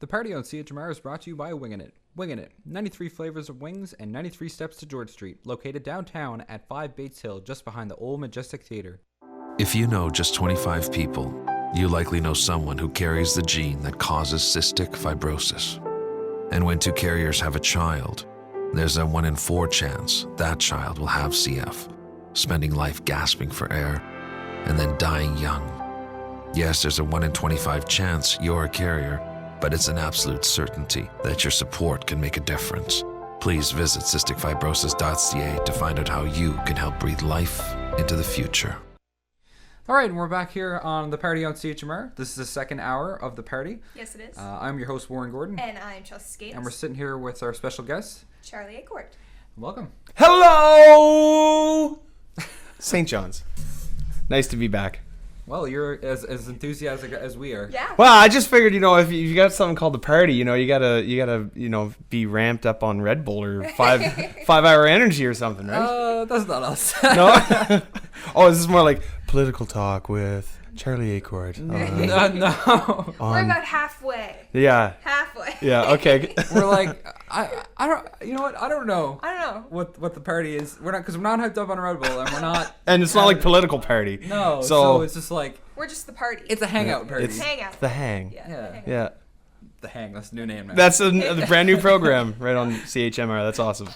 The party on CHMR is brought to you by Wingin' It. Wingin' It, 93 flavors of wings and 93 steps to George Street, located downtown at 5 Bates Hill, just behind the Old Majestic Theater. If you know just 25 people, you likely know someone who carries the gene that causes cystic fibrosis. And when two carriers have a child, there's a 1 in 4 chance that child will have CF, spending life gasping for air and then dying young. Yes, there's a 1 in 25 chance you're a carrier, but it's an absolute certainty that your support can make a difference. Please visit cysticfibrosis.ca to find out how you can help breathe life into the future. All right, and we're back here on the party on CHMR. This is the second hour of the party. Yes, it is. I'm your host, Warren Gordon. And I'm Chelsea Skates. And we're sitting here with our special guest, Charlie Acord. Welcome. Hello! St. John's. Nice to be back. Well, you're as enthusiastic as we are. Yeah. Well, I just figured, if you got something called the party, you gotta be ramped up on Red Bull or 5-hour energy or something, right? That's not us. No? Oh, this is more like political talk with Charlie Acord. No. We're about halfway. Yeah. Halfway. Yeah, okay. We're like, I don't, you know what? I don't know I don't know. what the party is. We're not, because we're not hyped up on Red Bull, and we're not. And it's not like political party. No, So so it's just like, We're just the party. it's a hangout party. It's Hangout. the hang. Yeah. Yeah. the hangout. Yeah. The Hang, that's a new name now. That's a brand new program right on CHMR. That's awesome.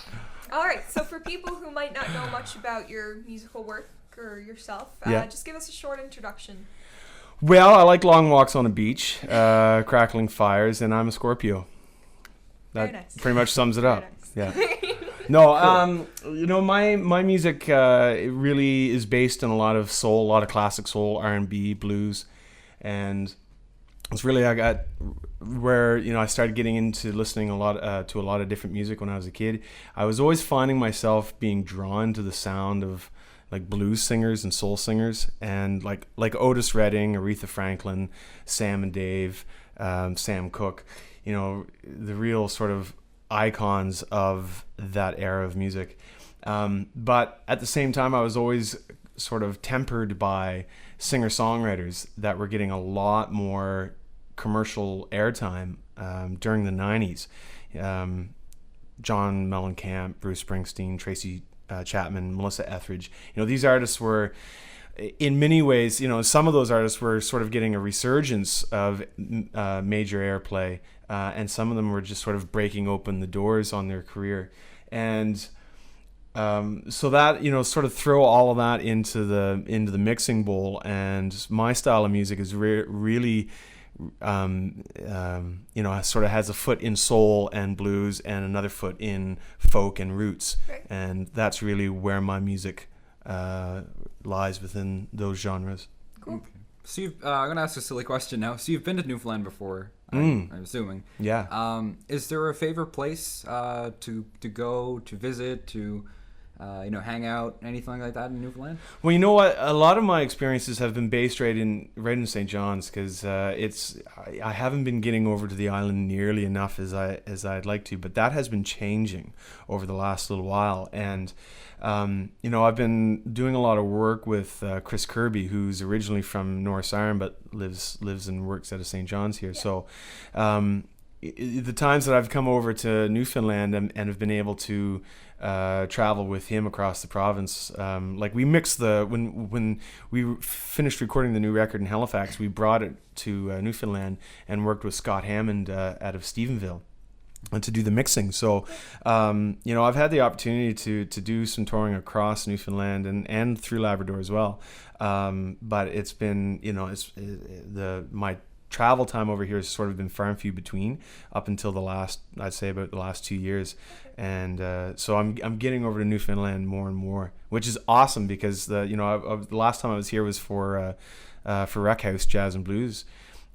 All right. So for people who might not know much about your musical work or yourself, Yeah. just give us a short introduction. Well, I like long walks on a beach, crackling fires, and I'm a Scorpio. That Very nice. pretty much sums it Very up. nice. Yeah. No, my music it really is based on a lot of soul, a lot of classic soul, R&B, blues, and it's really I got where I started getting into listening a lot to a lot of different music when I was a kid. I was always finding myself being drawn to the sound of like blues singers and soul singers, and like Otis Redding, Aretha Franklin, Sam and Dave, Sam Cooke, the real sort of icons of that era of music. But at the same time, I was always sort of tempered by singer-songwriters that were getting a lot more commercial airtime during the 90s. John Mellencamp, Bruce Springsteen, Tracy Chapman, Melissa Etheridge. These artists were, in many ways, some of those artists were sort of getting a resurgence of major airplay, and some of them were just sort of breaking open the doors on their career. And so that, sort of throw all of that into the mixing bowl, and my style of music is really sort of has a foot in soul and blues and another foot in folk and roots. Right. And that's really where my music lies within those genres. Cool. So I'm going to ask a silly question now. So you've been to Newfoundland before, I'm assuming. Yeah. Is there a favorite place to go, to visit, to hang out, anything like that in Newfoundland? Well, you know what? A lot of my experiences have been based right in St. John's, because I haven't been getting over to the island nearly enough as I'd like to, but that has been changing over the last little while. And I've been doing a lot of work with Chris Kirby, who's originally from North Siren but lives and works out of St. John's here. Yeah. So the times that I've come over to Newfoundland and have been able to travel with him across the province, like we mixed when we finished recording the new record in Halifax, we brought it to Newfoundland and worked with Scott Hammond out of Stephenville and to do the mixing. So I've had the opportunity to do some touring across Newfoundland and through Labrador as well, but it's been my travel time over here has sort of been far and few between up until I'd say about the last 2 years. And so I'm getting over to Newfoundland more and more, which is awesome, because the last time I was here was for Rec House Jazz and Blues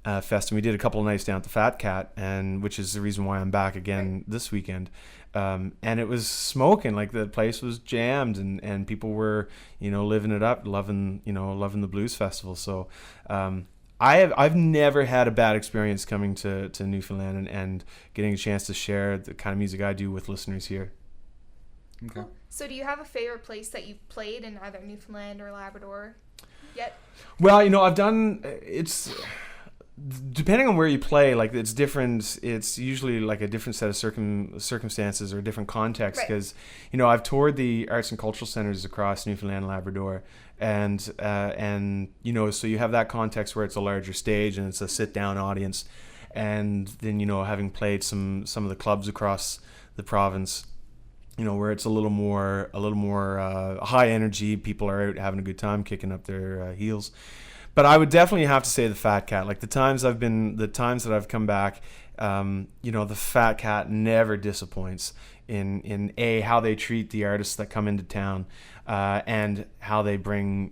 Fest, and we did a couple of nights down at the Fat Cat, and which is the reason why I'm back again this weekend. And it was smoking, like the place was jammed, and people were living it up, loving the blues festival. So I've never had a bad experience coming to Newfoundland and getting a chance to share the kind of music I do with listeners here. Okay. Cool. So do you have a favorite place that you've played in either Newfoundland or Labrador yet? Well, I've done depending on where you play, like it's different. It's usually like a different set of circumstances or a different context. Right. Because I've toured the arts and cultural centers across Newfoundland and Labrador, and so you have that context where it's a larger stage and it's a sit down audience, and then having played some of the clubs across the province, where it's a little more high energy. People are out having a good time, kicking up their heels. But I would definitely have to say the Fat Cat. Like the times that I've come back, the Fat Cat never disappoints in how they treat the artists that come into town, and how they bring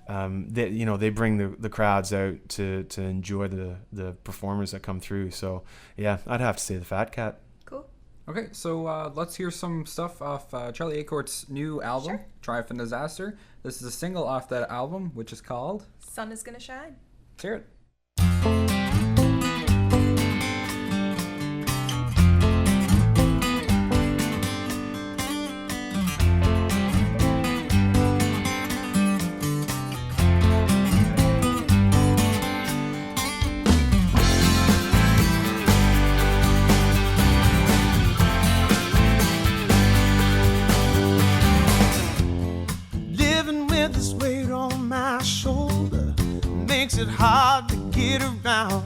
they bring the crowds out to enjoy the performers that come through. So yeah, I'd have to say the Fat Cat. Cool. Okay, so let's hear some stuff off Charlie Acort's new album, Sure. Triumph and Disaster. This is a single off that album, which is called Sun is gonna shine. Let's hear it. Living with this weight on my shoulder makes it hard to get around.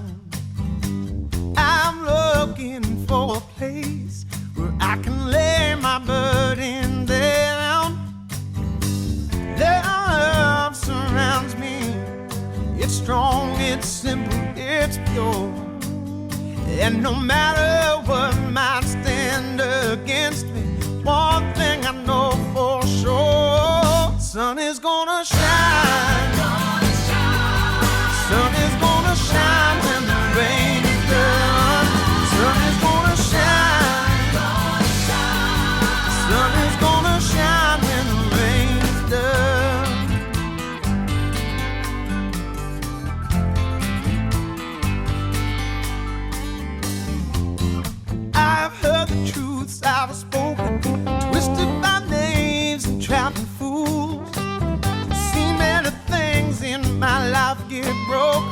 I'm looking for a place where I can lay my burden down. Love surrounds me. It's strong, it's simple, it's pure. And no matter what might stand against me, one thing I know for sure: sun is gonna shine. Sun is gonna shine when the rain is done. Sun is gonna shine. Sun is gonna shine when the rain is done. I've heard the truths I've spoken, twisted by names and trapping fools. Seen many things in my life get broken,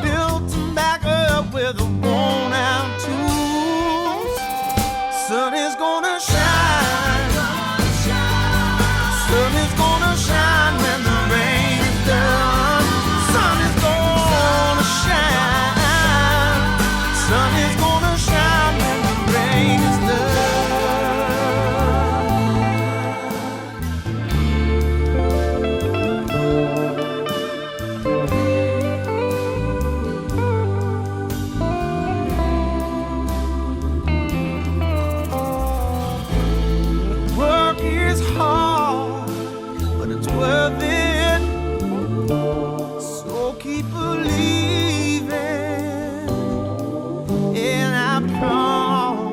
built them back up with a worn out tools. Sun is gonna shine. Sun is gonna shine when the rain is done. Sun is gonna shine. Sun is gonna shine when the rain is done. Work is hard, but it's worth it. So keep believing, and I promise.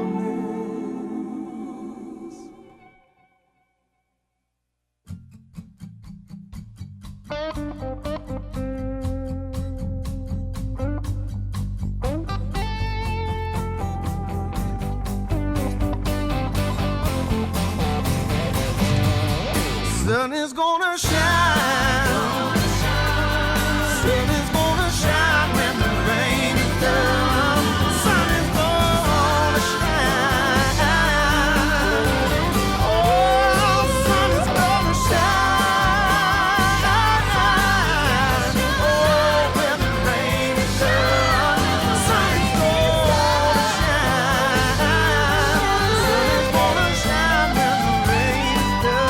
Sun is gonna shine. Sun is gonna shine when the rain is done. Sun is gonna shine. Oh, sun is gonna shine. Oh, when the rain is done. Sun is gonna shine. Sun is gonna shine when the rain is done.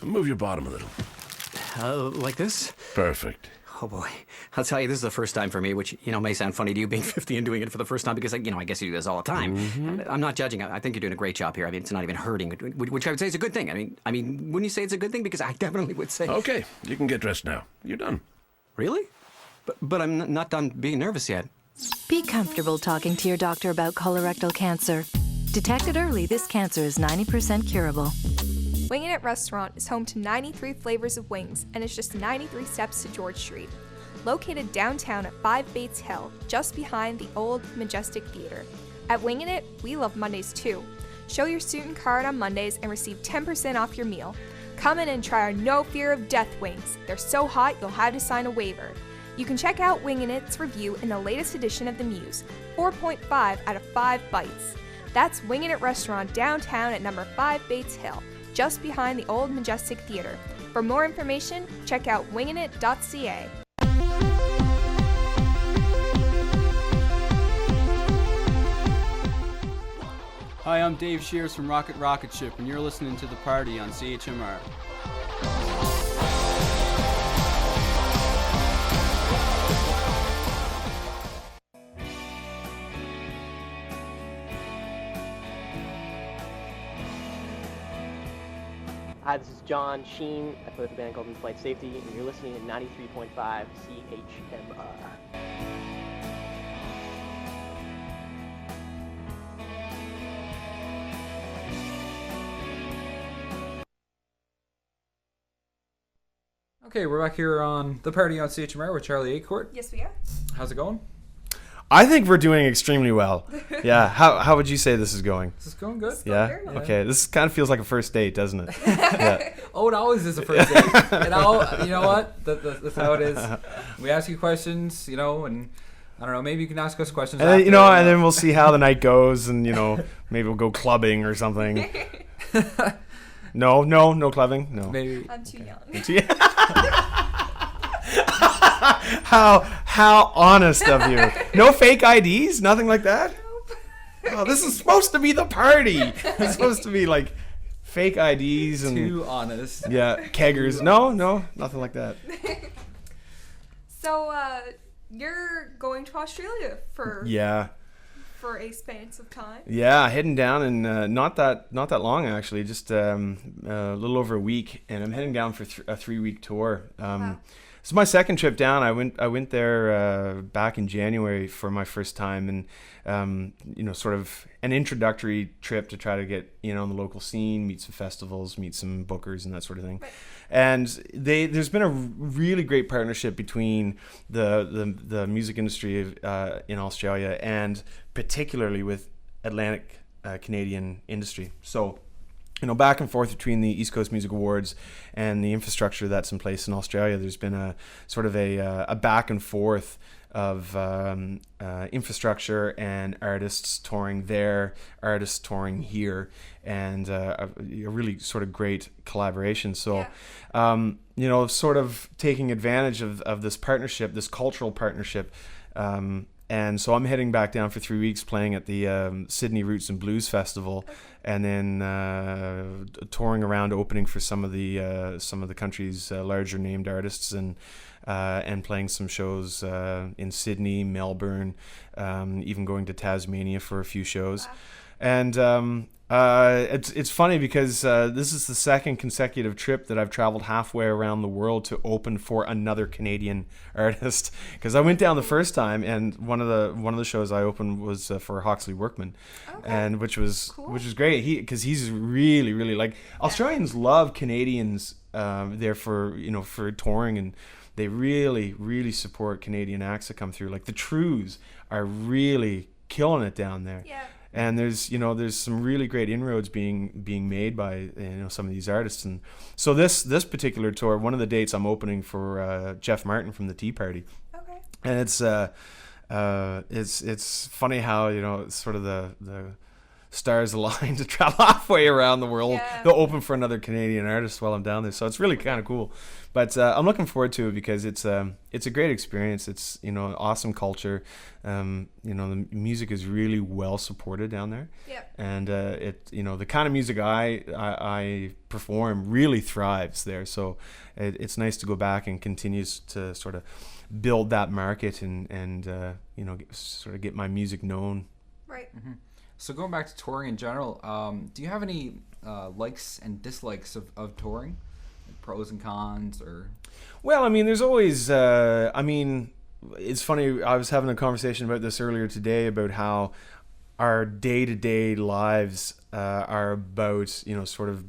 Move your bottom a little. Like this? Perfect. Oh boy. I'll tell you, this is the first time for me, which, may sound funny to you being 50 and doing it for the first time because, I guess you do this all the time. I'm not judging. I think you're doing a great job here. I mean, it's not even hurting, which I would say is a good thing. I mean, wouldn't you say it's a good thing? Because I definitely would say. Okay, you can get dressed now. You're done. Really? But I'm not done being nervous yet. Be comfortable talking to your doctor about colorectal cancer. Detected early, this cancer is 90% curable. Wingin' It Restaurant is home to 93 flavors of wings and is just 93 steps to George Street. Located downtown at 5 Bates Hill, just behind the old Majestic Theater. At Wingin' It, we love Mondays too. Show your student card on Mondays and receive 10% off your meal. Come in and try our No Fear of Death wings. They're so hot you'll have to sign a waiver. You can check out Wingin' It's review in the latest edition of the Muse, 4.5 out of 5 bites. That's Wingin' It Restaurant downtown at number 5 Bates Hill, just behind the old Majestic Theater. For more information, check out winginit.ca. Hi, I'm Dave Shears from Rocket Ship, and you're listening to The Party on CHMR. Hi, this is John Sheen. I play with the band Golden Flight Safety, and you're listening to 93.5 CHMR. Okay, we're back here on The Party on CHMR with Charlie Acorn. Yes, we are. How's it going? I think we're doing extremely well. Yeah. How would you say this is going? This is going good. Yeah. very well. Okay. This kind of feels like a first date, doesn't it? Yeah. Oh, it always is a first date. You know what? That's how it is. We ask you questions, and I don't know, maybe you can ask us questions And after, then, and then we'll see how the night goes, and maybe we'll go clubbing or something. No clubbing. No. Maybe. I'm too young. How honest of you. No fake IDs? Nothing like that? Nope. Oh, this is supposed to be the party. It's supposed to be like fake IDs and too honest. Yeah, keggers. No, nothing like that. So, you're going to Australia for a span of time. Yeah, heading down in not that long actually, just a little over a week, and I'm heading down for a 3-week tour. Wow. It's my second trip down. I went there back in January for my first time, and sort of an introductory trip to try to get on the local scene, meet some festivals, meet some bookers, and that sort of thing. Right. And there's been a really great partnership between the music industry in Australia and particularly with Atlantic Canadian industry. So, back and forth between the East Coast Music Awards and the infrastructure that's in place in Australia, there's been a sort of a back and forth of infrastructure and artists touring there, artists touring here, and a really sort of great collaboration. So, sort of taking advantage of this partnership, this cultural partnership. And so I'm heading back down for 3 weeks, playing at the Sydney Roots and Blues Festival, and then touring around, opening for some of the country's larger named artists, and playing some shows in Sydney, Melbourne, even going to Tasmania for a few shows. Wow. And it's funny because this is the second consecutive trip that I've traveled halfway around the world to open for another Canadian artist. Because I went down the first time, and one of the shows I opened was for Hawksley Workman, and which was great. Because he's really, really, like, Australians love Canadians there for touring, and they really, really support Canadian acts that come through. Like the Trews are really killing it down there. Yeah. And there's some really great inroads being made by some of these artists. And so this particular tour, one of the dates I'm opening for Jeff Martin from the Tea Party. Okay. And it's funny how it's sort of the stars align to travel halfway around the world to open for another Canadian artist while I'm down there. So it's really kind of cool. But I'm looking forward to it because it's a great experience. It's an awesome culture. The music is really well supported down there. Yep. And the kind of music I perform really thrives there. So it's nice to go back and continues to sort of build that market and sort of get my music known. Right. Mm-hmm. So going back to touring in general, do you have any likes and dislikes of touring? Like pros and cons, or? Well, I mean, there's always, it's funny, I was having a conversation about this earlier today about how our day-to-day lives are about, sort of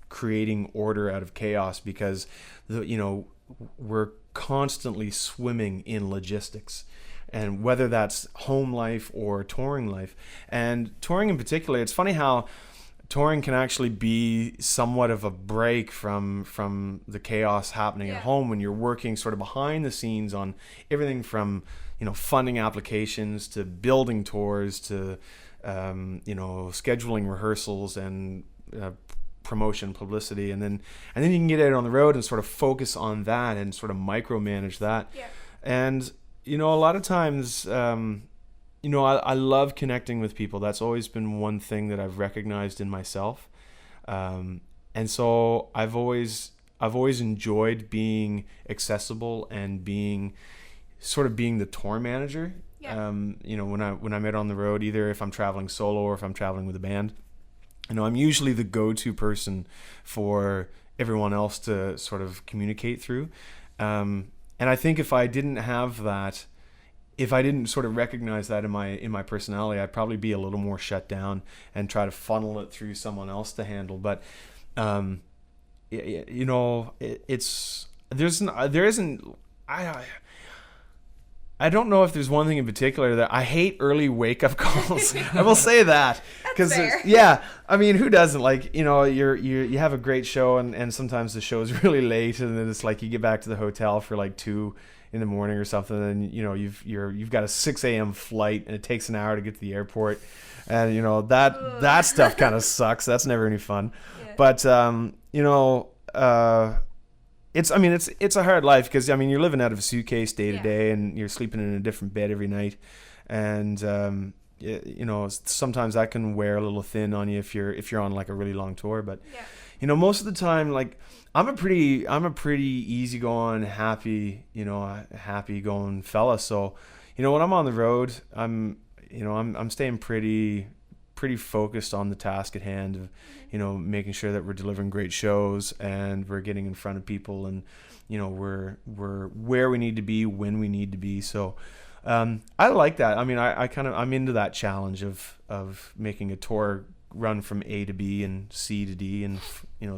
creating order out of chaos, because we're constantly swimming in logistics, and whether that's home life or touring life. And touring in particular, it's funny how touring can actually be somewhat of a break from the chaos happening at home, when you're working sort of behind the scenes on everything from funding applications to building tours to scheduling rehearsals and promotion, publicity, and then you can get out on the road and sort of focus on that and sort of micromanage that. And a lot of times I love connecting with people. That's always been one thing that I've recognized in myself, and so I've always enjoyed being accessible and being the tour manager. When I'm out on the road, either if I'm traveling solo or if I'm traveling with a band, I'm usually the go-to person for everyone else to sort of communicate through. And I think if I didn't have that, if I didn't sort of recognize that in my personality, I'd probably be a little more shut down and try to funnel it through someone else to handle. But I don't know if there's one thing in particular that I hate. Early wake up calls. I will say that, because I mean, who doesn't? You have a great show, and sometimes the show is really late, and then it's like you get back to the hotel for like 2 in the morning or something, and you've got a 6 a.m. flight, and it takes an hour to get to the airport, and that stuff kind of sucks. That's never any fun. But it's a hard life, because you're living out of a suitcase day to day, and you're sleeping in a different bed every night, and sometimes that can wear a little thin on you if you're on like a really long tour. But most of the time, like, I'm a pretty easygoing, happy going fella. So when I'm on the road, I'm staying pretty focused on the task at hand of making sure that we're delivering great shows and we're getting in front of people, and we're where we need to be when we need to be. So I like that. I mean, I'm into that challenge of making a tour run from A to B and C to D, and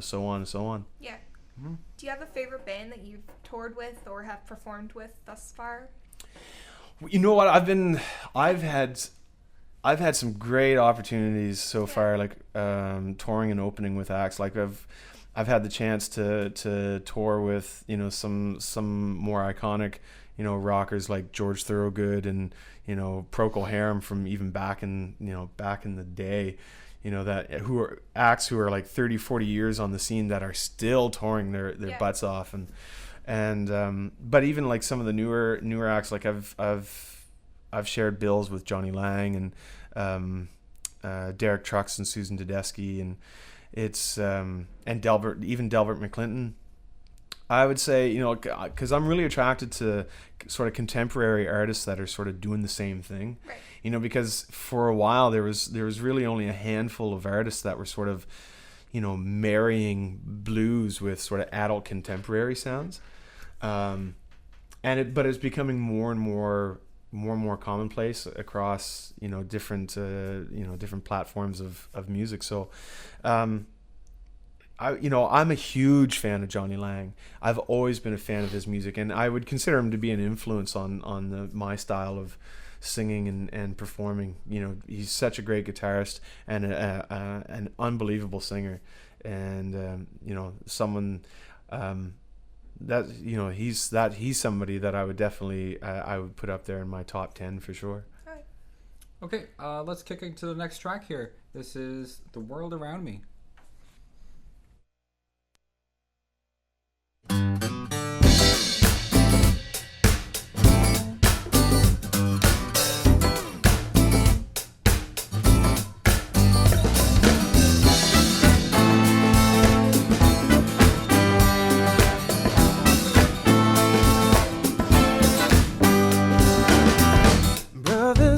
so on and so on. Do you have a favorite band that you've toured with or have performed with thus far? You know what, I've had some great opportunities so far, like touring and opening with acts. Like I've had the chance to tour with some more iconic rockers like George Thorogood and Procol Harum from even back in the day, who are acts who are like 30-40 years on the scene that are still touring their butts off, and but even like some of the newer acts, like I've shared bills with Johnny Lang and Derek Trucks and Susan Tedeschi, and it's and Delbert McClinton. I would say, because I'm really attracted to sort of contemporary artists that are sort of doing the same thing, right. Because for a while there was really only a handful of artists that were sort of, marrying blues with sort of adult contemporary sounds, but it's becoming more and more commonplace across different platforms of music. So I'm a huge fan of Johnny Lang. I've always been a fan of his music, and I would consider him to be an influence on my style of singing and performing. He's such a great guitarist and an unbelievable singer, and someone that he's somebody that I would definitely I would put up there in my top 10 for sure. All right. Okay, let's kick into the next track here. This is The World Around Me.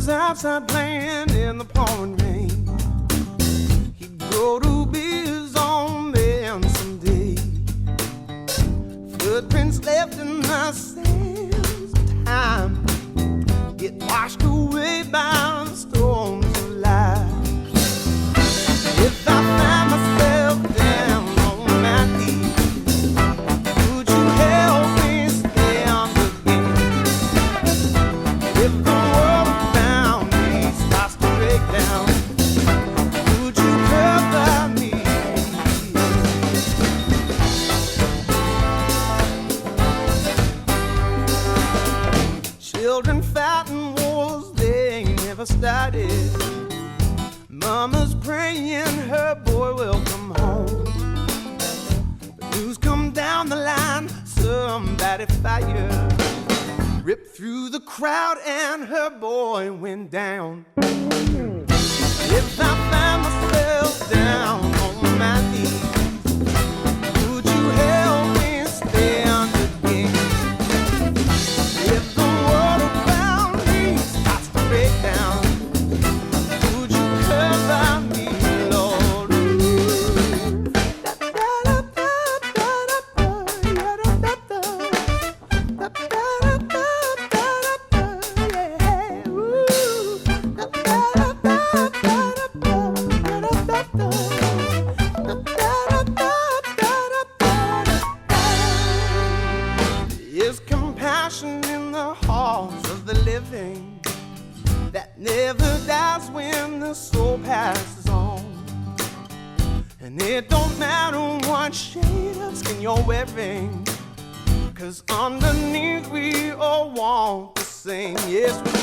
Outside playing in the pouring rain, he'd grow to be his own man someday. Footprints left in the sands of time get washed away by the storms of life. If I find myself down on Children fighting wars they never started. Mama's praying her boy will come home. But news come down the line, somebody fired. Ripped through the crowd and her boy went down. If I find myself down on my knees, would you help me stand again? If the world around me starts to break down, would you cover me, Lord? Is compassion in the hearts of the living that never dies when the soul passes on. And it don't matter what shade of skin you're wearing, 'cause underneath we all want the same. Yes, we do.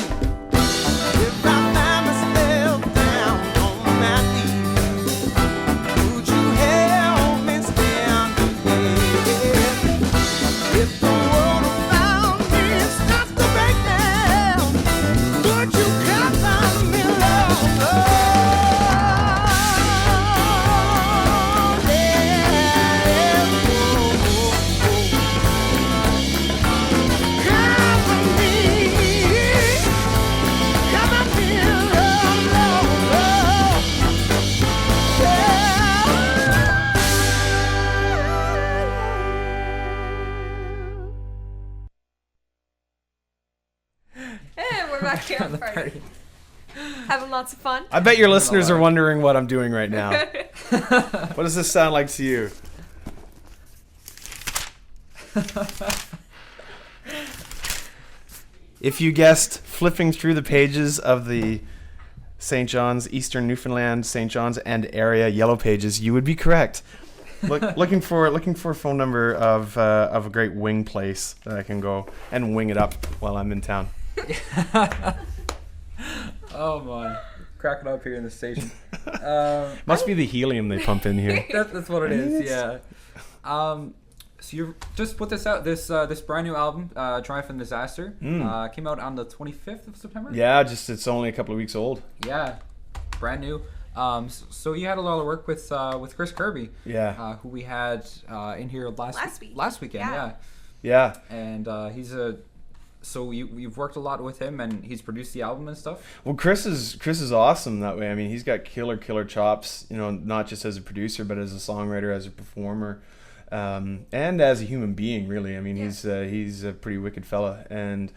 If I find myself down on my knees, would you help me stand again? If the world around me starts to break down, would you cover me, Lord? Oh, yeah. Cover me, And we're back here on the party. Having lots of fun. I bet your listeners are wondering what I'm doing right now. What does this sound like to you? If you guessed flipping through the pages of the St. John's, Eastern Newfoundland, St. John's and area yellow pages, you would be correct. Looking for a phone number of a great wing place that I can go and wing it up while I'm in town. Oh my, cracking up here in the station. Must be the helium they pump in here. That's what it is. Yeah. So you just put this out. This brand new album, Triumph and Disaster, came out on the 25th of September. Yeah, it's only a couple of weeks old. Yeah, brand new. So you had a lot of work with Chris Kirby. Yeah. Who we had in here last weekend. Yeah. Yeah. And he's so you've worked a lot with him, and he's produced the album and stuff. Well, Chris is awesome that way. I mean, he's got killer chops. You know, not just as a producer, but as a songwriter, as a performer, and as a human being. Really, I mean, he's a pretty wicked fella. And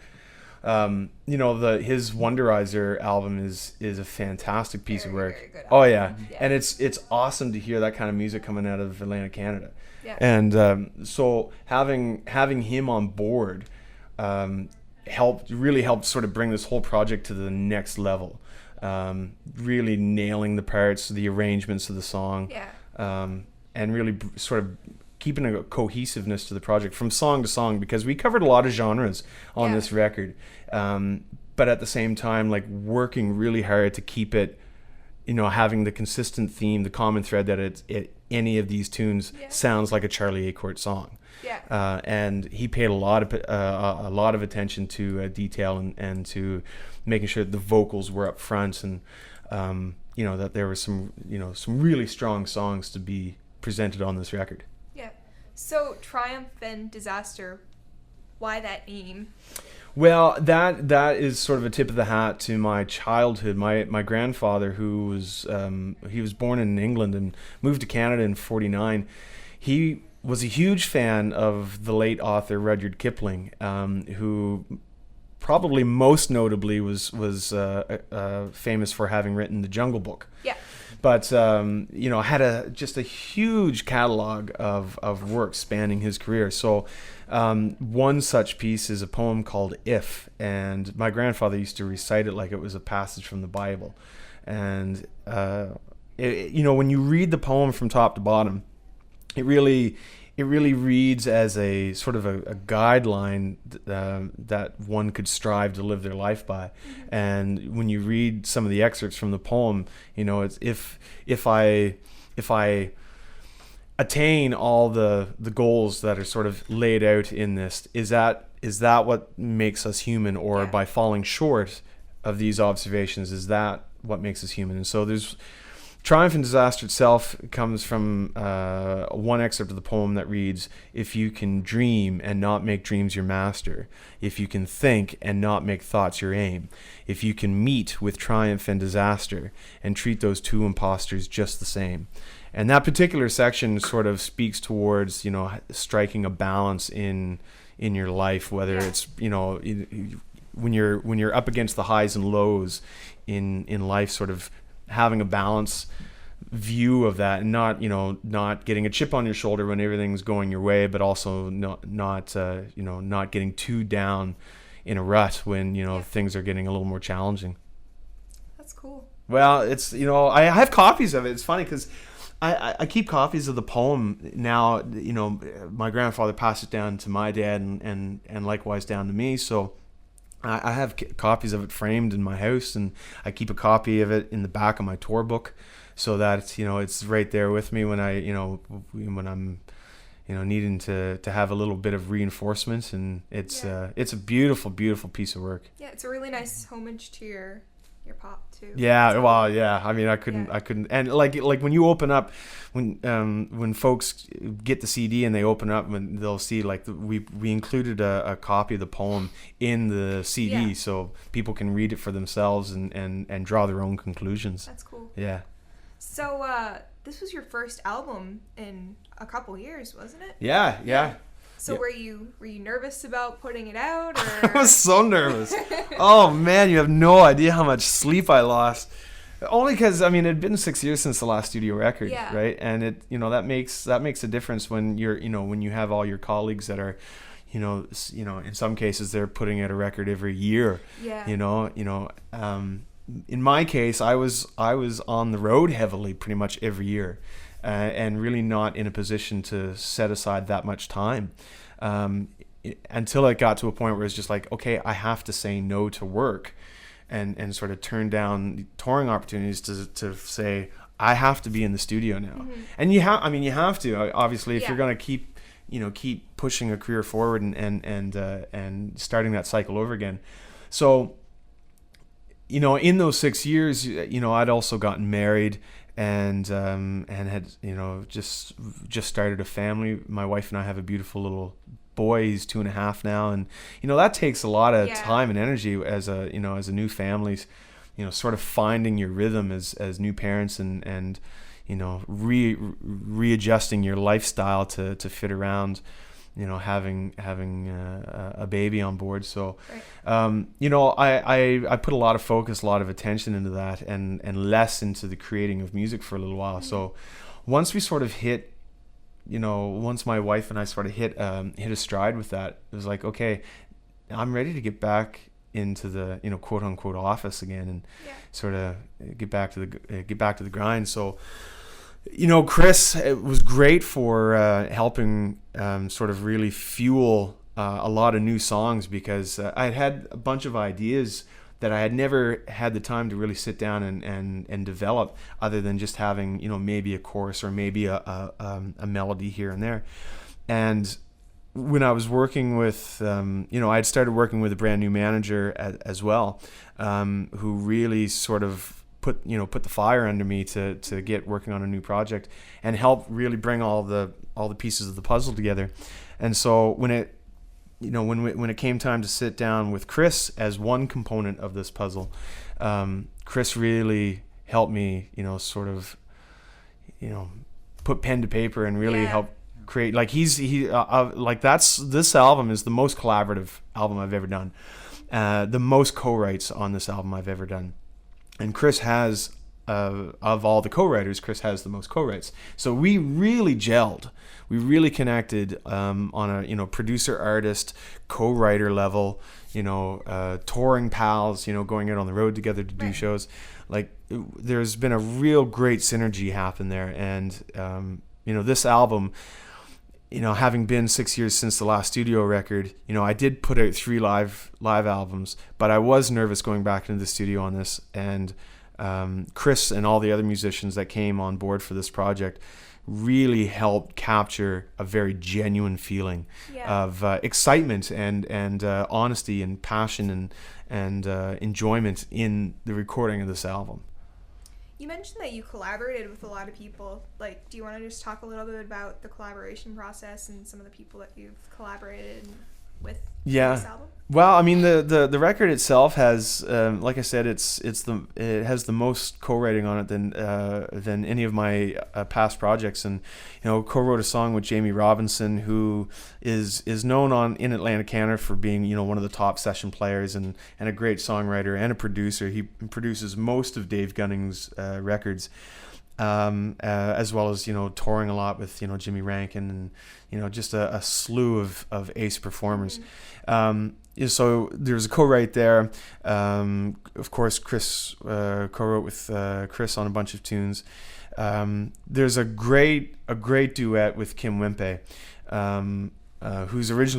you know, his Wonderizer album is a fantastic piece of work. Very good Oh yeah. album. Yeah. And it's awesome to hear that kind of music coming out of Atlantic Canada. Yeah. And so having him on board really helped sort of bring this whole project to the next level. Really nailing the parts, the arrangements of the song, and really sort of keeping a cohesiveness to the project from song to song, because we covered a lot of genres on this record, but at the same time, like, working really hard to keep it, you know, having the consistent theme, the common thread that any of these tunes sounds like a Charlie Acortt song. Yeah. And he paid a lot of attention to detail and to making sure that the vocals were up front, and you know, that there were some really strong songs to be presented on this record. Yeah. So Triumph and Disaster, why that name? Well, that is sort of a tip of the hat to my childhood. My grandfather, who was he was born in England and moved to Canada in '49. He was a huge fan of the late author Rudyard Kipling, who probably most notably was famous for having written The Jungle Book. Yeah. But you know, had just a huge catalog of work spanning his career. So one such piece is a poem called If, and my grandfather used to recite it like it was a passage from the Bible. And you know, when you read the poem from top to bottom, it really it really reads as a sort of a guideline that one could strive to live their life by. And when you read some of the excerpts from the poem, you know, it's if I attain all the goals that are sort of laid out in this, is that what makes us human? Or by falling short of these observations, is that what makes us human? And so there's Triumph and Disaster itself comes from one excerpt of the poem that reads, "If you can dream and not make dreams your master, if you can think and not make thoughts your aim, if you can meet with triumph and disaster and treat those two impostors just the same." And that particular section sort of speaks towards, you know, striking a balance in your life, whether it's, you know, when you're up against the highs and lows in life, sort of having a balanced view of that, and not getting a chip on your shoulder when everything's going your way, but also not getting too down in a rut when, you know, things are getting a little more challenging. That's cool. Well, it's, you know, I have copies of it. It's funny because I keep copies of the poem now. You know, my grandfather passed it down to my dad and likewise down to me. So I have copies of it framed in my house, and I keep a copy of it in the back of my tour book so that, you know, it's right there with me when when I'm, you know, needing to have a little bit of reinforcement. And it's a beautiful, beautiful piece of work. Yeah, it's a really nice homage to your pop too. Yeah, well, yeah. I mean, I couldn't, and like when you open up, when folks get the CD and they open up, when they'll see like we included a copy of the poem in the CD, so people can read it for themselves and draw their own conclusions. That's cool. Yeah. So this was your first album in a couple years, wasn't it? Yeah. So were you nervous about putting it out? Or? I was so nervous. Oh man, you have no idea how much sleep I lost. Only because, I mean, it had been 6 years since the last studio record, right? And it, you know, that makes a difference when you're, you know, when you have all your colleagues that are, you know, in some cases they're putting out a record every year. Yeah. You know. In my case, I was on the road heavily pretty much every year. And really not in a position to set aside that much time until it got to a point where it's just like, okay, I have to say no to work and sort of turn down touring opportunities to say, I have to be in the studio now. Mm-hmm. And you have to, obviously, if you're going to keep pushing a career forward and starting that cycle over again. So, you know, in those 6 years, you know, I'd also gotten married and had, you know, just started a family. My wife and I have a beautiful little boy. He's 2.5 now, and you know that takes a lot of time and energy as a new family. You know, sort of finding your rhythm as new parents and you know readjusting your lifestyle to fit around, you know, having a baby on board. So, you know, I put a lot of focus, a lot of attention into that, and less into the creating of music for a little while. Mm-hmm. So, once we sort of hit, you know, once my wife and I sort of hit a stride with that, it was like, okay, I'm ready to get back into the, you know, quote unquote office again, and sort of get back to the grind. So, you know, Chris, it was great for helping sort of really fuel a lot of new songs, because I had a bunch of ideas that I had never had the time to really sit down and develop, other than just having, you know, maybe a chorus or maybe a melody here and there. And when I was working with, you know, I'd started working with a brand new manager as well, who really sort of put the fire under me to get working on a new project and help really bring all the pieces of the puzzle together. And so when it came time to sit down with Chris as one component of this puzzle, Chris really helped me, you know, sort of, you know, put pen to paper and really help create. Like this album is the most collaborative album I've ever done, the most co-writes on this album I've ever done. And Chris has, of all the co-writers, Chris has the most co-writes. So we really gelled. We really connected on a, you know, producer-artist, co-writer level, you know, touring pals, you know, going out on the road together to do shows. Like, there's been a real great synergy happen there. And, you know, this album, having been 6 years since the last studio record, I did put out 3 live albums, but I was nervous going back into the studio on this. And Chris and all the other musicians that came on board for this project really helped capture a very genuine feeling of excitement and honesty and passion and enjoyment in the recording of this album. You mentioned that you collaborated with a lot of people. Like, do you want to just talk a little bit about the collaboration process and some of the people that you've collaborated with this album? Well, I mean, the record itself has, like I said, it has the most co-writing on it than any of my past projects, and co-wrote a song with Jamie Robinson, who is known in Atlantic Canada for being one of the top session players and a great songwriter and a producer. He produces most of Dave Gunning's records. As well as touring a lot with Jimmy Rankin and just a slew of ace performers. So there's a co-write there. Of course, Chris co-wrote with Chris on a bunch of tunes. There's a great duet with Kim Wimpe,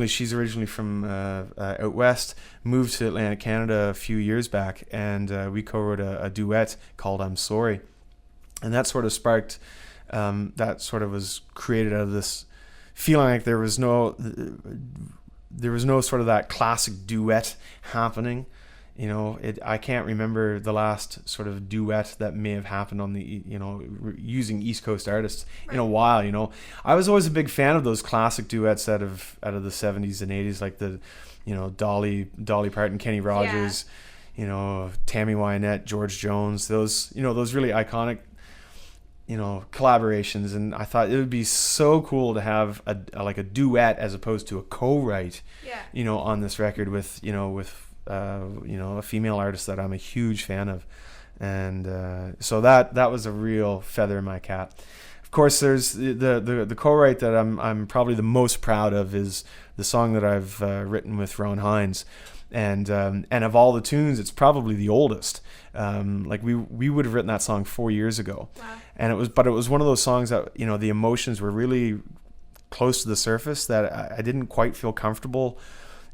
she's originally from out west, moved to Atlantic Canada a few years back, and we co-wrote a duet called "I'm Sorry." And that sort of sparked, was created out of this feeling like there was no sort of that classic duet happening. I can't remember the last sort of duet that may have happened on the, using East Coast artists in a while. I was always a big fan of those classic duets out of the 70s and 80s, like the, Dolly Parton, Kenny Rogers, Tammy Wynette, George Jones, those really iconic collaborations. And I thought it would be so cool to have a duet as opposed to a co-write on this record with a female artist that I'm a huge fan of. And so that was a real feather in my cap. Of course, there's the co-write that I'm probably the most proud of is the song that I've written with Ron Hines. And of all the tunes, it's probably the oldest. We would have written that song 4 years ago. Wow. And it was one of those songs that, the emotions were really close to the surface that I didn't quite feel comfortable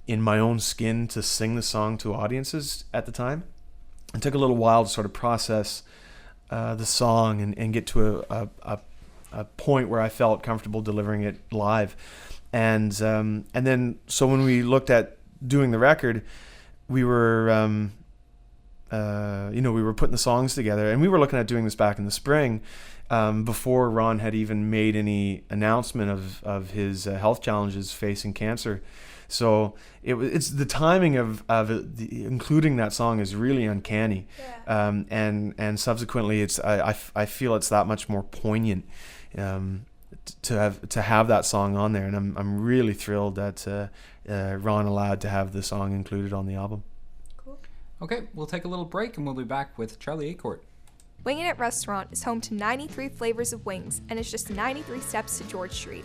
in my own skin to sing the song to audiences at the time. It took a little while to sort of process the song and get to a point where I felt comfortable delivering it live. And then, so when we looked at doing the record, we were we were putting the songs together, and we were looking at doing this back in the spring, before Ron had even made any announcement of his health challenges facing cancer. So it's the timing of including that song is really uncanny. And subsequently I feel it's that much more poignant to have that song on there, and I'm really thrilled that Ron allowed to have the song included on the album. Cool. Okay, we'll take a little break and we'll be back with Charlie Acorn. Wingin' It Restaurant is home to 93 flavors of wings, and is just 93 steps to George Street.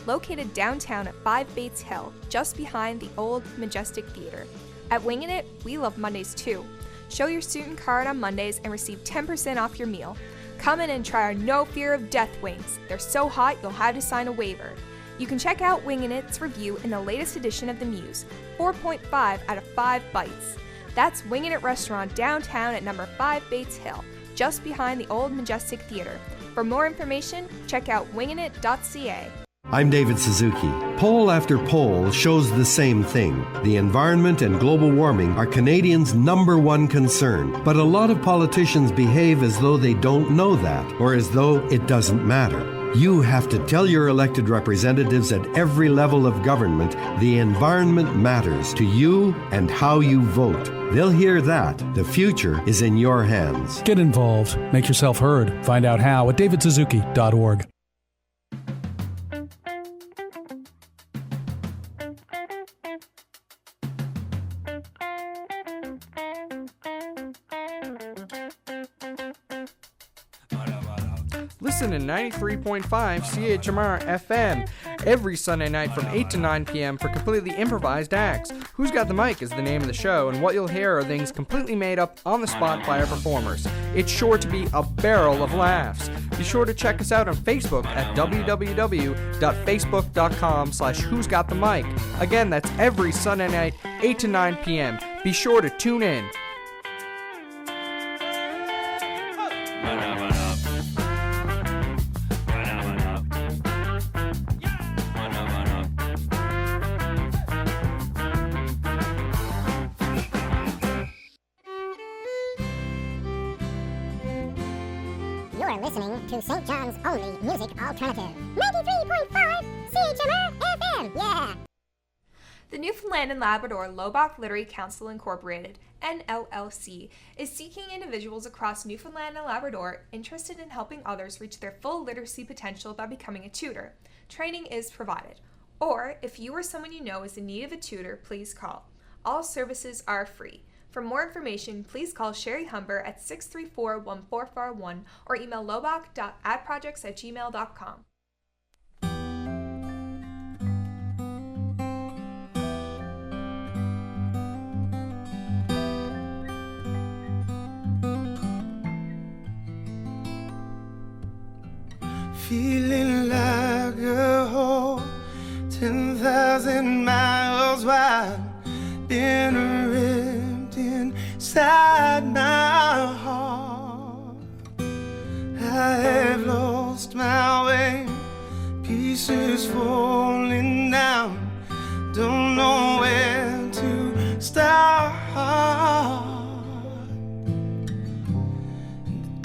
Located downtown at 5 Bates Hill, just behind the old Majestic Theater. At Wingin' It, we love Mondays too. Show your student card on Mondays and receive 10% off your meal. Come in and try our No Fear of Death wings. They're so hot you'll have to sign a waiver. You can check out Wingin' It's review in the latest edition of the Muse, 4.5 out of 5 bites. That's Wingin' It Restaurant downtown at number 5 Bates Hill, just behind the old Majestic Theater. For more information, check out winginit.ca. I'm David Suzuki. Poll after poll shows the same thing. The environment and global warming are Canadians' #1 concern. But a lot of politicians behave as though they don't know that, or as though it doesn't matter. You have to tell your elected representatives at every level of government the environment matters to you and how you vote. They'll hear that. The future is in your hands. Get involved. Make yourself heard. Find out how at davidsuzuki.org. Listen to 93.5 CHMR FM every Sunday night from 8 to 9 p.m. for completely improvised acts. Who's Got the Mic is the name of the show, and what you'll hear are things completely made up on the spot by our performers. It's sure to be a barrel of laughs. Be sure to check us out on Facebook at www.facebook.com/who'sgotthemic. Again, that's every Sunday night, 8 to 9 p.m. Be sure to tune in. You're listening to St. John's only music alternative. 93.5 CHMR FM, yeah! The Newfoundland and Labrador Lobach Literary Council Incorporated, NLLC, is seeking individuals across Newfoundland and Labrador interested in helping others reach their full literacy potential by becoming a tutor. Training is provided. Or, if you or someone you know is in need of a tutor, please call. All services are free. For more information, please call Sherry Humber at 634-1441 or email lobach.adprojects@gmail.com. Feeling like a whole 10,000 miles wide, been ripped inside my heart. I have lost my way, pieces falling down, don't know where to start.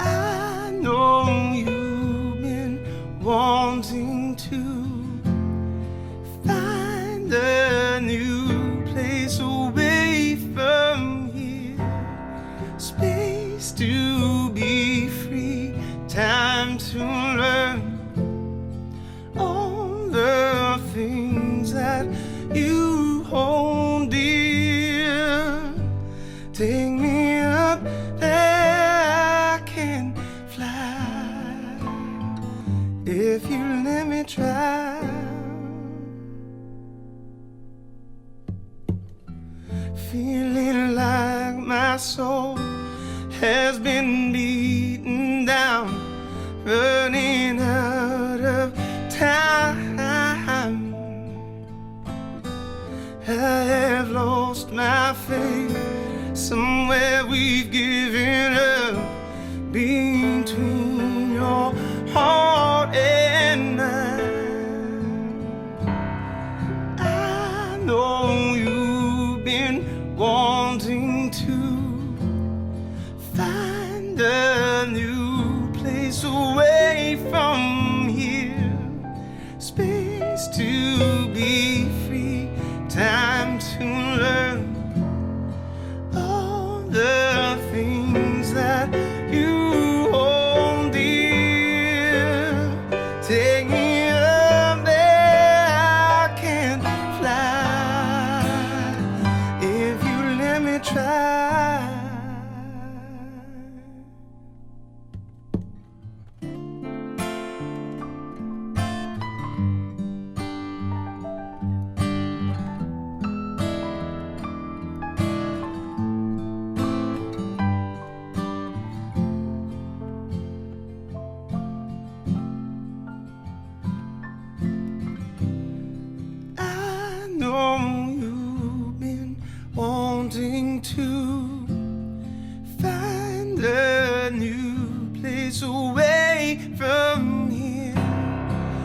And I know you've been wanting to find a new place away from here, space to be free, time to learn all the things that you hold dear. Take me up there, I can fly if you let me try. Feeling like my soul has been beaten down, running out of time. I have lost my faith, somewhere we've given up between your heart and mine. I know you've been wanting to find a new place away from here, space to be free, time to learn all the things that you hold dear. Take me up there, I can fly if you let me try. I know you've been wanting to find a new place away from here,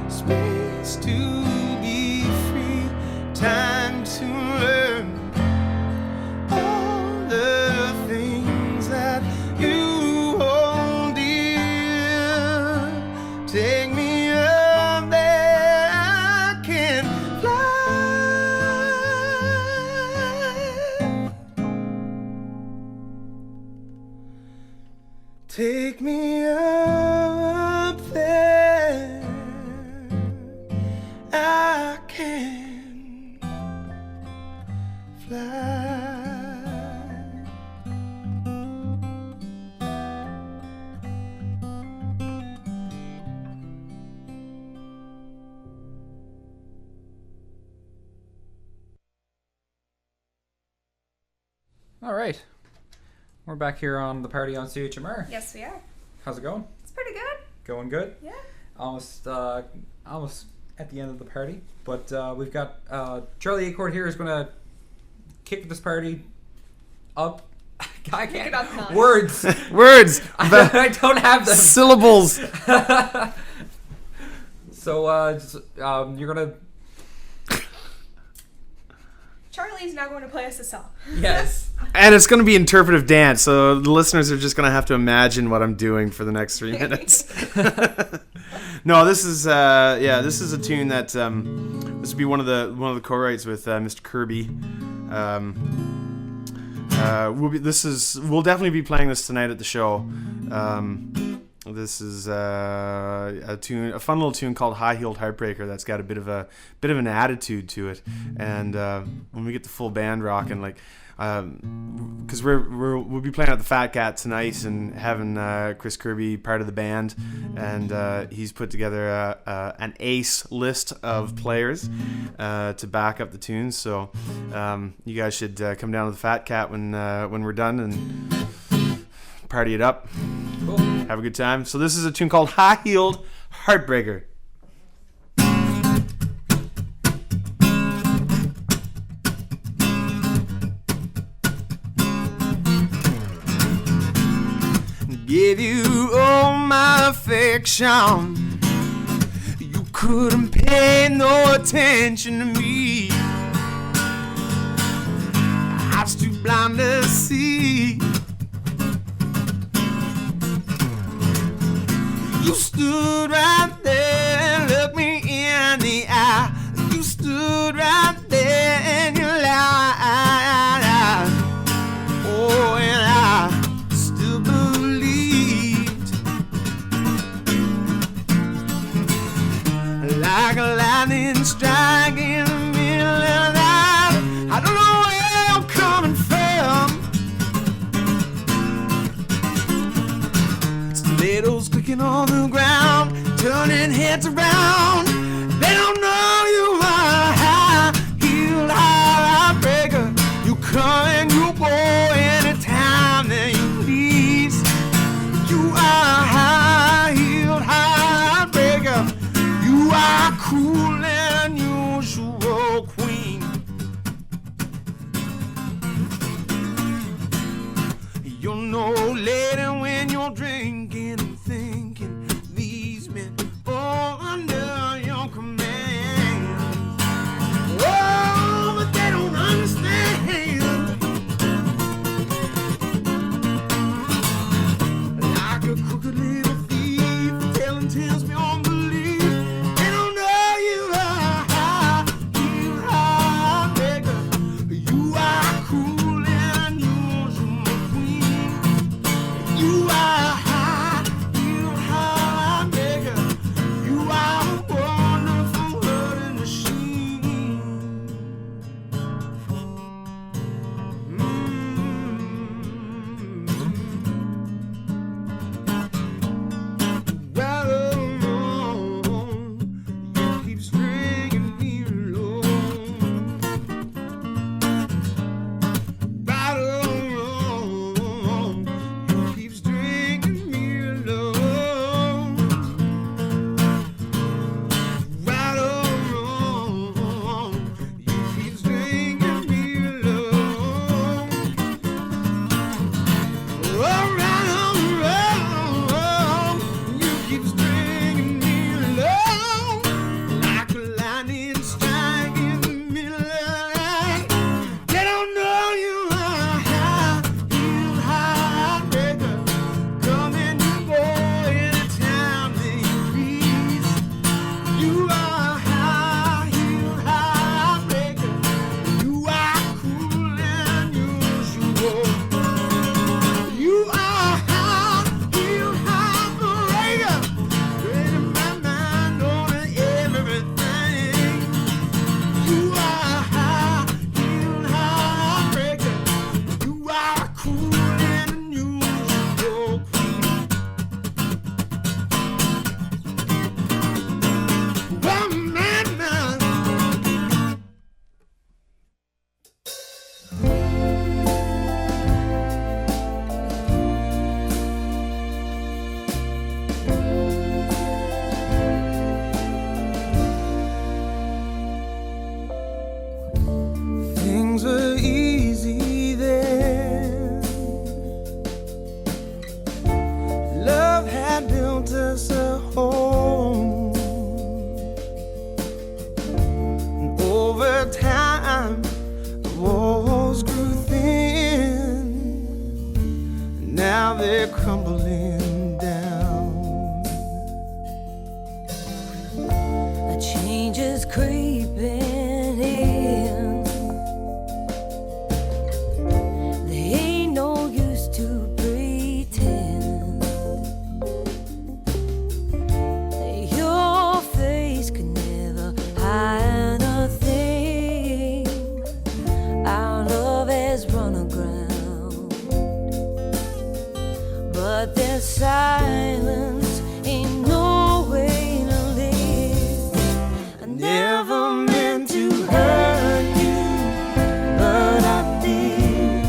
space to be free, time to learn all the things that you hold dear. Take me up there, I can fly. Take me up there, I can fly. All right. We're back here on the party on CHMR. Yes, we are. How's it going? It's pretty good. Going good? Yeah. Almost at the end of the party. But we've got Charlie Acord here is going to kick this party up. I can't. Kick it up notch. Words. Words. I don't have them. Syllables. So you're going to... Charlie's now going to play us a song. Yes. And it's going to be interpretive dance, so the listeners are just going to have to imagine what I'm doing for the next 3 minutes. No, this is a tune that this will be one of the co-writes with Mr. Kirby. We'll definitely be playing this tonight at the show. This is a fun little tune called "High Heeled Heartbreaker" that's got a bit of an attitude to it. And when we get the full band rocking, like, because we'll be playing at the Fat Cat tonight and having Chris Kirby part of the band, and he's put together an ace list of players to back up the tunes. So you guys should come down to the Fat Cat when we're done and party it up. Cool. Have a good time. So this is a tune called "High Heeled Heartbreaker." Give you all my affection. You couldn't pay no attention to me. I was too blind to see. You stood right there and looked me in the eye. You stood right there and you lied. Oh, and I still believed. Like a lightning strike in the middle of the night. I don't know where I'm coming from. Stilettos clicking on the ground, turning heads around. They don't know you are high-heeled heartbreaker. You come and you go anytime that you please. You are high-heeled heartbreaker. You are cruel and unusual queen. You're no lady when you're drinking and thinking these men all under your command. Oh, but they don't understand. Like a crooked little thief telling tales beyond belief. They don't know you are high-heeled heartbreaker. You are cruel and unusual queen. You are high. they're crumbling down. A change is creeping in. There ain't no use to pretend. Your face can never hide a thing. Our love has run aground, but there's silence, ain't no way to live. I Never meant to hurt you, but I did.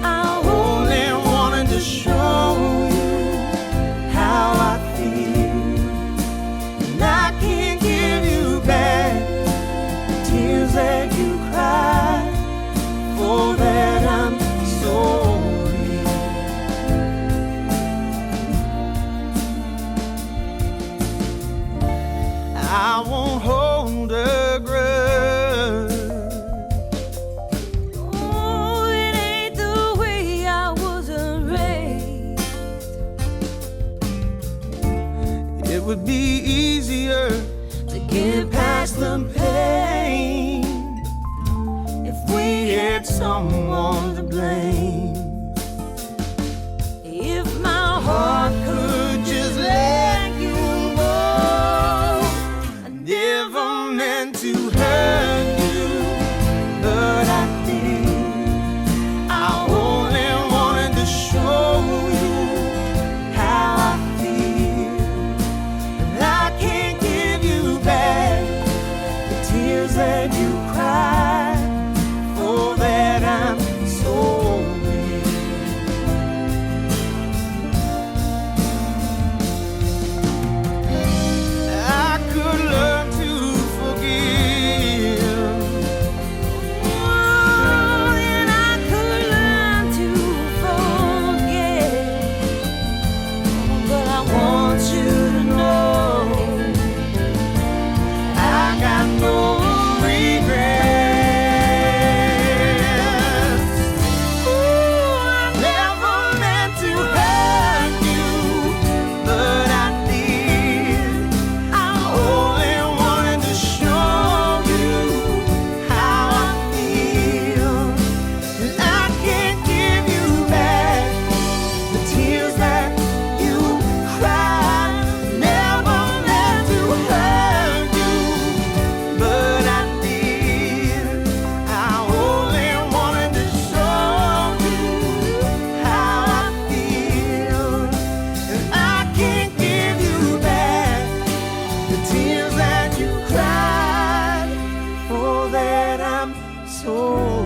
I only wanted to show you how I feel. And I can't give you back the tears that you cried. For that I'm sorry. I won't hold a grudge. Oh, it ain't the way I was raised. It would be easier to get past the pain if we had someone to blame. If my heart could just let you go. I never meant to hurt you, but I did. I only wanted to show you how I feel. And I can't give you back the tears that you cried. For that I'm sorry. I could learn to forgive. Oh, and I could learn to forget. But I want you to know I got no regrets. Ooh, I never meant to hurt you, but I did. I only wanted to show you how I feel. And I can't give you back the tears that you cried. Never meant to hurt you, but I did. I only wanted to show you how I feel. And I can't give you back the tears that you cried. For that I'm sorry.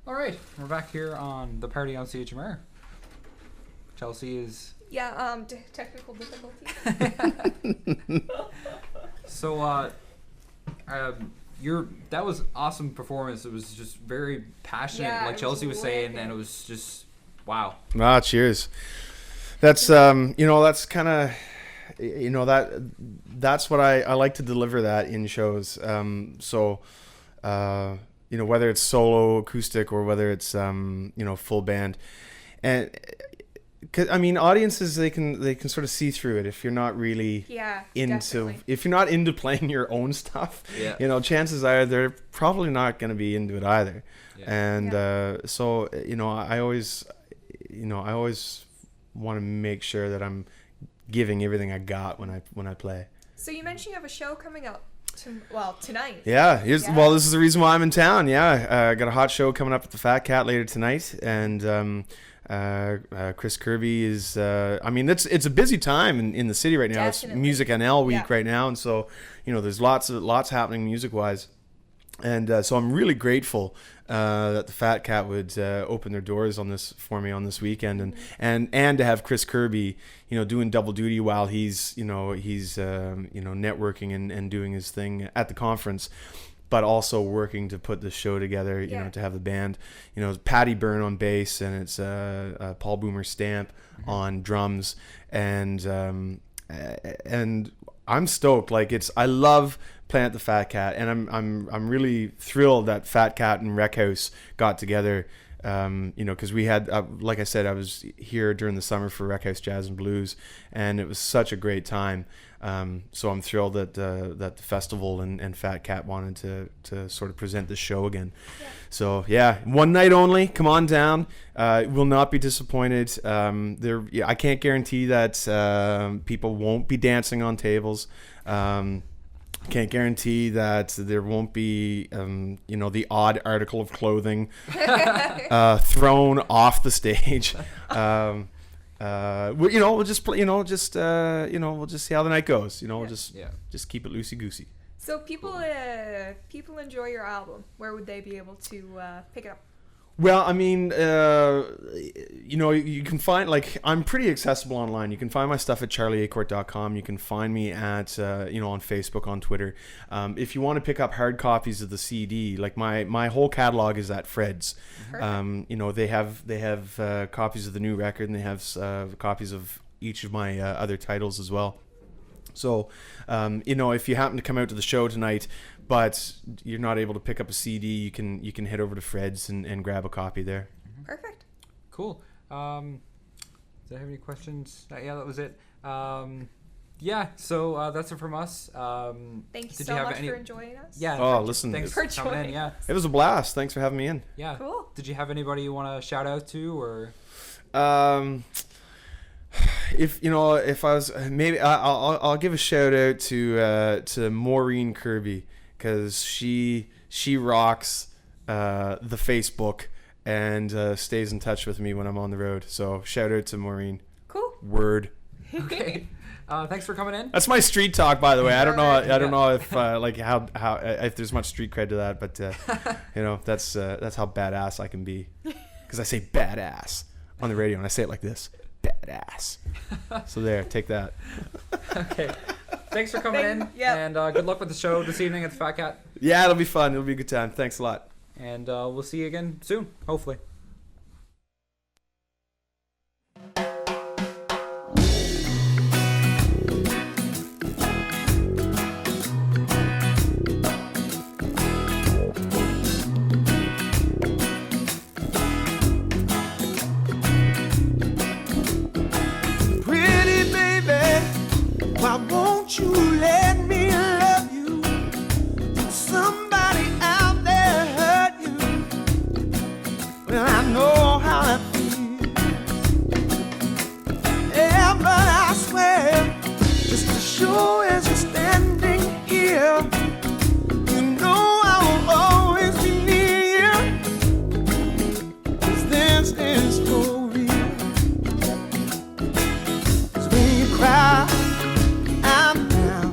All right, we're back here on the party on CHMR. Chelsea is Yeah, technical difficulty. so. That was awesome performance. It was just very passionate, Yeah, like it Chelsea was was saying, and it was just wow. Ah, cheers. That's that's kind of that's what I like to deliver that in shows. Whether it's solo acoustic or whether it's full band, and I mean audiences they can sort of see through it if you're not really if you're not into playing your own stuff. Yeah. Chances are they're probably not going to be into it either. Yeah. And I always want to make sure that I'm giving everything I got when I play. So you mentioned you have a show coming up tonight. Yeah. Well, this is the reason why I'm in town. Yeah. I got a hot show coming up at the Fat Cat later tonight, and Chris Kirby is. It's a busy time in the city right now. Definitely. It's Music NL week right now, and so there's lots happening music wise. And so I'm really grateful that the Fat Cat would open their doors for me on this weekend, and to have Chris Kirby, doing double duty while he's networking and doing his thing at the conference, but also working to put the show together. To have the band, Patty Byrne on bass, and it's Paul Boomer Stamp on drums, and I'm stoked. Like I love Plant the Fat Cat, and I'm really thrilled that Fat Cat and Rec House got together. Because we had, like I said, I was here during the summer for Rec House Jazz and Blues, and it was such a great time. So I'm thrilled that the festival and Fat Cat wanted to sort of present the show again. Yeah. So yeah, one night only. Come on down. Will not be disappointed. I can't guarantee that people won't be dancing on tables. Can't guarantee that there won't be, the odd article of clothing thrown off the stage. We'll just play. We'll just see how the night goes. We'll just keep it loosey goosey. So people enjoy your album. Where would they be able to pick it up? Well, I mean, you can find, like, I'm pretty accessible online. You can find my stuff at charlieacourt.com. You can find me at, on Facebook, on Twitter. If you want to pick up hard copies of the CD, like my whole catalog is at Fred's. They have copies of the new record, and they have copies of each of my other titles as well. So, if you happen to come out to the show tonight, but you're not able to pick up a CD, you can head over to Fred's and grab a copy there. Perfect. Cool. Did I have any questions? Yeah, that was it. So that's it from us. Thank you so much for joining us. Yeah. Oh, listen. Thanks for coming in. Yeah. It was a blast. Thanks for having me in. Yeah. Cool. Did you have anybody you want to shout out to, or? If I was, maybe I'll give a shout out to Maureen Kirby, because she rocks the Facebook and stays in touch with me when I'm on the road. So shout out to Maureen. Cool. Word. Okay. Thanks for coming in. That's my street talk, by the way. I don't know if how if there's much street cred to that, but that's how badass I can be, because I say badass on the radio and I say it like this. Badass. So there, take that. Okay. Thanks for coming in. Yep. And good luck with the show this evening at the Fat Cat. Yeah, it'll be fun. It'll be a good time. Thanks a lot. And we'll see you again soon, hopefully. Why won't you let me love you? Did somebody out there hurt you? Well, I know how that feels. Yeah, but I swear, just as sure as you're standing here, you know I will always be near. 'Cause this is for real. 'Cause when you cry, I'm down.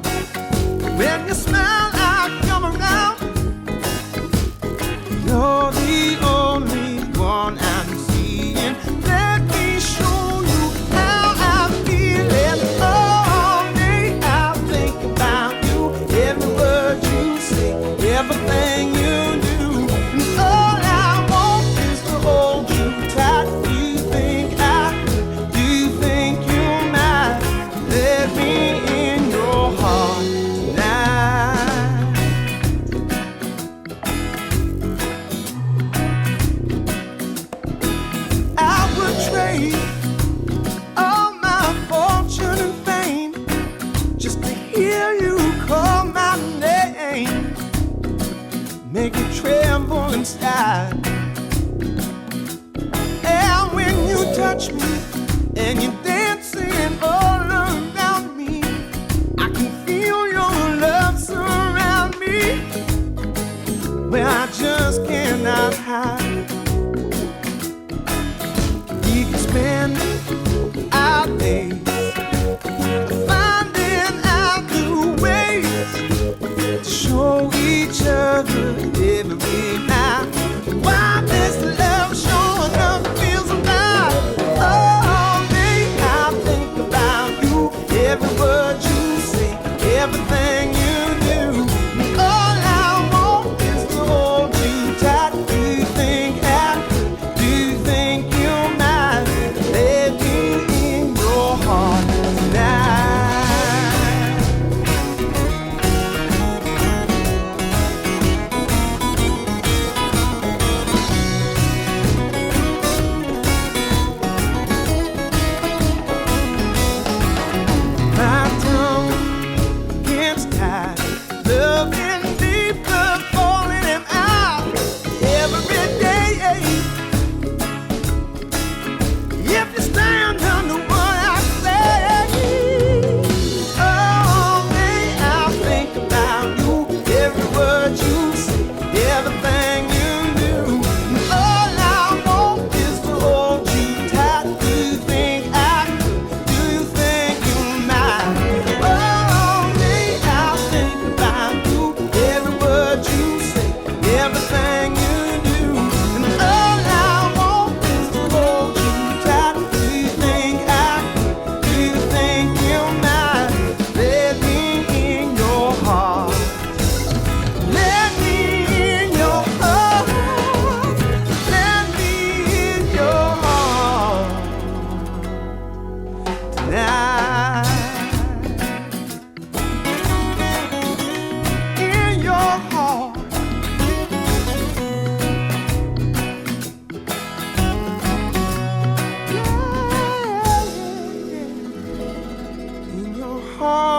heart.